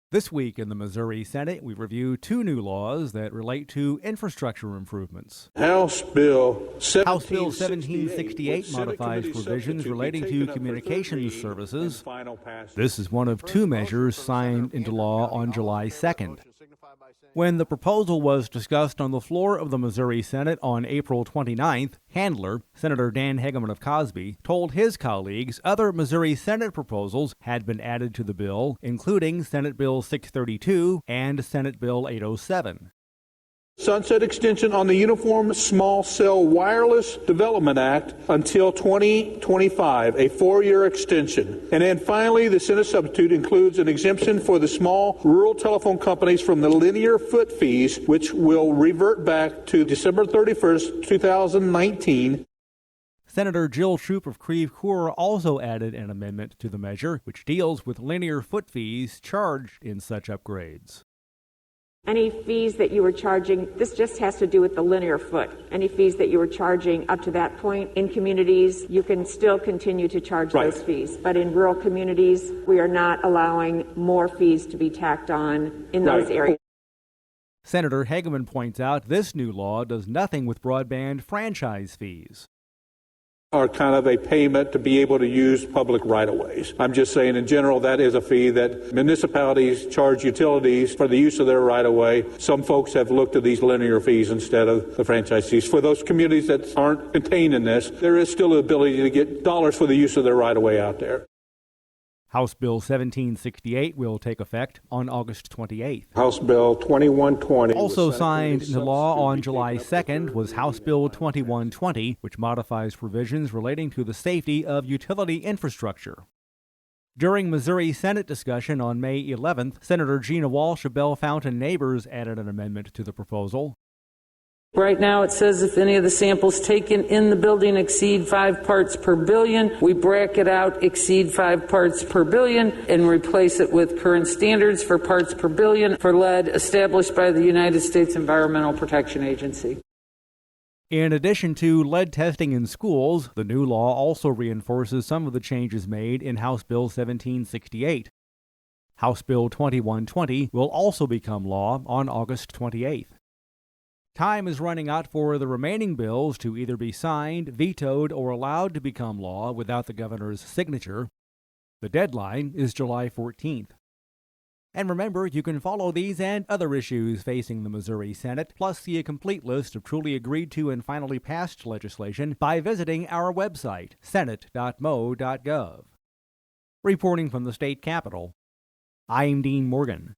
This week in the Missouri Senate, we review two new laws that relate to infrastructure improvements. House Bill 1768 modifies provisions relating to communications services. This is one of two measures signed into law on July 2nd. When the proposal was discussed on the floor of the Missouri Senate on April 29th, Handler, Senator Dan Hegeman of Cosby, told his colleagues other Missouri Senate proposals had been added to the bill, including Senate Bill 632 and Senate Bill 807. Sunset extension on the Uniform Small Cell Wireless Development Act until 2025, a 4-year extension. And then finally, the Senate substitute includes an exemption for the small rural telephone companies from the linear foot fees, which will revert back to December 31st, 2019. Senator Jill Troop of Creve Coeur also added an amendment to the measure, which deals with linear foot fees charged in such upgrades. Any fees that you were charging, this just has to do with the linear foot. Any fees that you were charging up to that point in communities, you can still continue to charge those fees. But in rural communities, we are not allowing more fees to be tacked on in those areas. Senator Hegeman points out this new law does nothing with broadband franchise fees. Are kind of a payment to be able to use public right-of-ways. I'm just saying in general that is a fee that municipalities charge utilities for the use of their right-of-way. Some folks have looked at these linear fees instead of the franchise fees. For those communities that aren't contained in this, there is still the ability to get dollars for the use of their right-of-way out there. House Bill 1768 will take effect on August 28th. House Bill 2120. Also signed into law on July 2nd was House Bill 2120, which modifies provisions relating to the safety of utility infrastructure. During Missouri Senate discussion on May 11th, Senator Gina Walsh of Bell Fountain Neighbors added an amendment to the proposal. Right now it says if any of the samples taken in the building exceed 5 parts per billion, we bracket out exceed 5 parts per billion and replace it with current standards for parts per billion for lead established by the United States Environmental Protection Agency. In addition to lead testing in schools, the new law also reinforces some of the changes made in House Bill 1768. House Bill 2120 will also become law on August 28th. Time is running out for the remaining bills to either be signed, vetoed, or allowed to become law without the governor's signature. The deadline is July 14th. And remember, you can follow these and other issues facing the Missouri Senate, plus see a complete list of truly agreed to and finally passed legislation by visiting our website, senate.mo.gov. Reporting from the state capitol, I'm Dean Morgan.